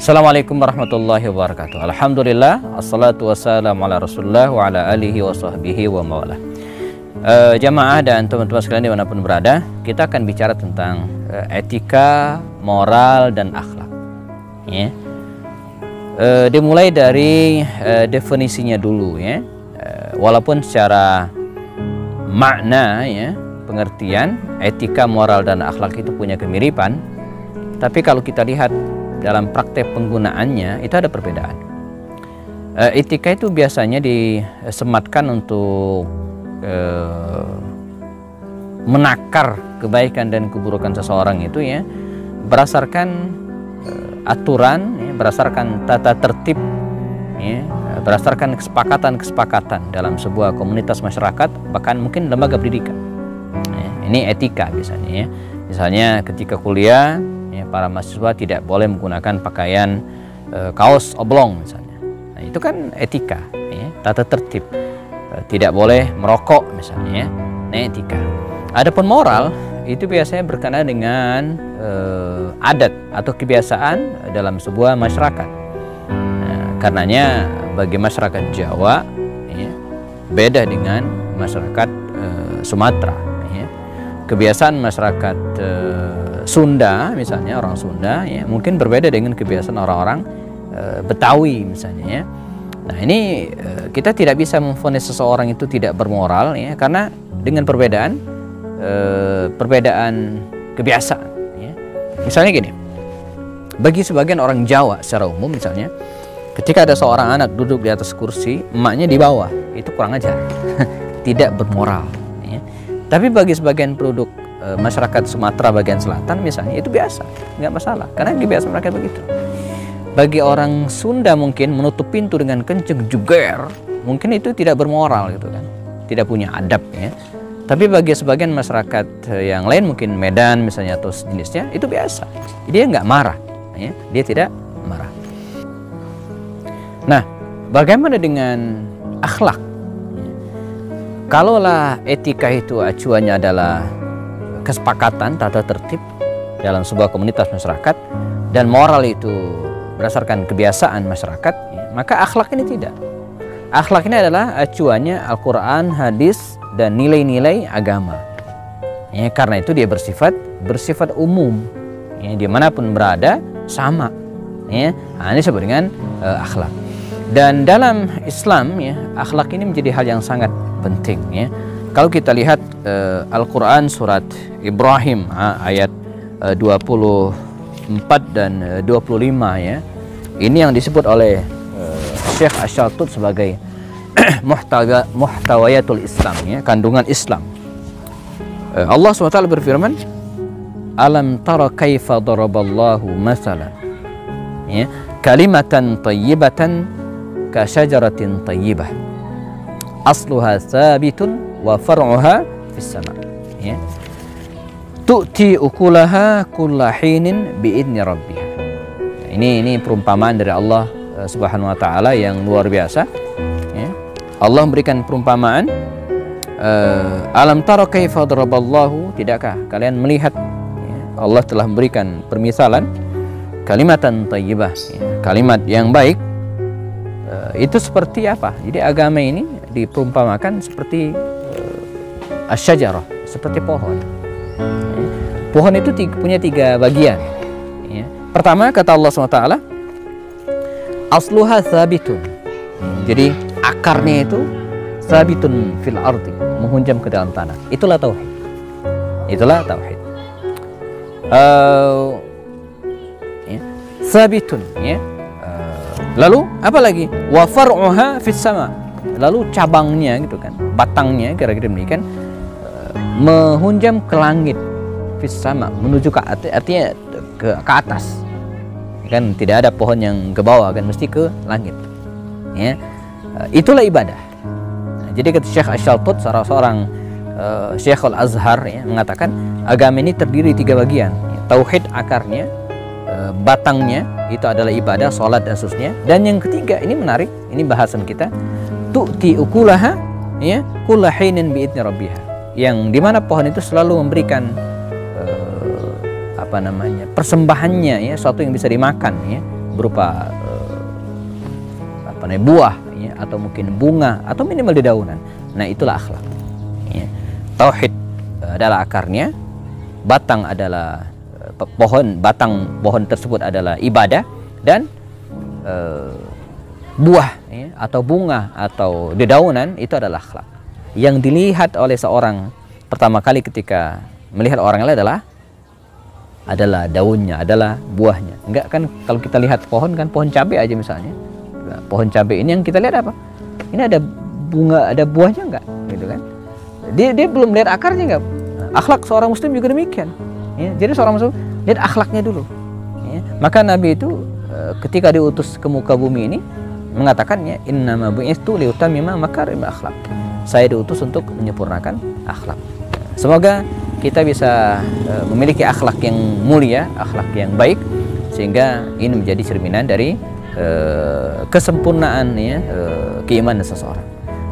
Assalamualaikum warahmatullahi wabarakatuh. Alhamdulillah, assalatu wassalamu ala rasulullah wa ala alihi wa sahbihi wa mawala. Jamaah dan teman-teman sekalian dimanapun berada, kita akan bicara tentang etika, moral, dan akhlak ya. Dimulai dari definisinya dulu ya. Walaupun secara makna ya, pengertian etika, moral, dan akhlak itu punya kemiripan, tapi kalau kita lihat dalam praktek penggunaannya itu ada perbedaan. Etika itu biasanya disematkan untuk menakar kebaikan dan keburukan seseorang itu ya, berdasarkan aturan ya, berdasarkan tata tertib ya, berdasarkan kesepakatan dalam sebuah komunitas masyarakat, bahkan mungkin lembaga pendidikan ya. Ini etika biasanya ya. Misalnya ketika kuliah ya, para mahasiswa tidak boleh menggunakan pakaian kaos oblong misalnya. Nah, itu kan etika ya, tata tertib. Tidak boleh merokok misalnya ya. Nah, etika. Adapun moral itu biasanya berkenaan dengan adat atau kebiasaan dalam sebuah masyarakat. Nah, karenanya bagi masyarakat Jawa ya, beda dengan masyarakat Sumatera ya. Kebiasaan masyarakat Sunda misalnya, orang Sunda ya, mungkin berbeda dengan kebiasaan orang-orang Betawi misalnya ya. Nah, ini kita tidak bisa memvonis seseorang itu tidak bermoral ya, karena dengan perbedaan kebiasaan ya. Misalnya gini, bagi sebagian orang Jawa secara umum misalnya, ketika ada seorang anak duduk di atas kursi, emaknya di bawah, itu kurang ajar tidak bermoral ya. Tapi bagi sebagian penduduk masyarakat Sumatera bagian selatan misalnya, itu biasa, nggak masalah, karena kebiasaan mereka begitu. Bagi orang Sunda mungkin menutup pintu dengan kenceng jeger, mungkin itu tidak bermoral gitu kan, tidak punya adab ya. Tapi bagi sebagian masyarakat yang lain, mungkin Medan misalnya atau sejenisnya, itu biasa, dia nggak marah ya, dia tidak marah. Nah, bagaimana dengan akhlak? Kalaulah etika itu acuannya adalah kesepakatan, tata tertib dalam sebuah komunitas masyarakat, dan moral itu berdasarkan kebiasaan masyarakat ya, maka akhlak ini tidak. Akhlak ini adalah acuannya Al-Quran, hadis, dan nilai-nilai agama ya, karena itu dia bersifat umum ya, dimanapun berada sama ya. Nah, ini disebut dengan akhlak. Dan dalam Islam ya, akhlak ini menjadi hal yang sangat penting ya. Kalau kita lihat Al-Quran surat Ibrahim ayat 24 dan 25 ya, ini yang disebut oleh Syekh Asy-Syattut sebagai muhtawayatul Islam ya, kandungan Islam. Allah SWT berfirman, alam tara kaifa daraballahu mathalan ya, kalimatan tayyibatan ka syajaratin tayyibah asluha thabitun wa far'uha fis sama ya, tu'ti ukulaha kulla hinin bi'idni rabbiha. Ini perumpamaan dari Allah Subhanahu wa taala yang luar biasa ya. Allah memberikan perumpamaan, alam tara kaifa daraballahu, tidakkah kalian melihat ya, Allah telah memberikan permisalan kalimatan thayyibah ya, kalimat yang baik, itu seperti apa? Jadi agama ini diperumpamakan seperti asy-syajarah, seperti pohon. Pohon itu punya 3 bagian ya. Pertama, kata Allah SWT, asluha thabitun, jadi akarnya itu thabitun fil ardi, menghunjam ke dalam tanah. Itulah tauhid. Itulah tauhid. Ya, thabitun ya. Lalu apa lagi? Wa far'uha fis sama. Lalu cabangnya gitu kan, batangnya kira-kira demikian, menghunjam ke langit, fis sama, menuju ke artinya ke atas kan, tidak ada pohon yang ke bawah kan, mesti ke langit ya. Itulah ibadah. Nah, jadi kata Syekh Asy-Syattut, seorang Syekhul Azhar ya, mengatakan agama ini terdiri 3 bagian ya. Tauhid akarnya, batangnya itu adalah ibadah, sholat dan seterusnya, dan yang ketiga ini menarik, ini bahasan kita, tu'ti ukulaha ya kulla hinin bi'idni rabbiha, yang dimana pohon itu selalu memberikan persembahannya ya, suatu yang bisa dimakan ya, berupa buah ya, atau mungkin bunga atau minimal dedaunan. Nah, itulah akhlak ya. Tauhid adalah akarnya, batang adalah batang pohon tersebut adalah ibadah, dan buah ya, atau bunga atau dedaunan itu adalah akhlak. Yang dilihat oleh seorang pertama kali ketika melihat orang lain adalah daunnya, adalah buahnya. Enggak kan, kalau kita lihat pohon kan, pohon cabai aja misalnya. Pohon cabai ini yang kita lihat apa? Ini ada bunga, ada buahnya enggak? Gitu kan? Dia belum lihat akarnya enggak? Akhlak seorang muslim juga demikian. Ya, jadi seorang muslim lihat akhlaknya dulu. Ya. Maka Nabi itu ketika diutus ke muka bumi ini mengatakannya, innama bu'istu liutammima makarimul akhlak. Saya diutus untuk menyempurnakan akhlak. Semoga kita bisa memiliki akhlak yang mulia, akhlak yang baik, sehingga ini menjadi cerminan dari kesempurnaan ya, keimanan seseorang.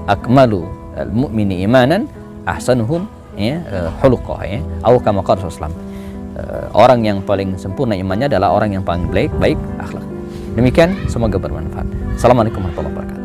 Akmalu al-mu'mini imanan ahsanuhum ya, khuluqah ya, atau kama qala Rasulullah. Orang yang paling sempurna imannya adalah orang yang paling baik akhlak. Demikian, semoga bermanfaat. Assalamualaikum warahmatullahi wabarakatuh.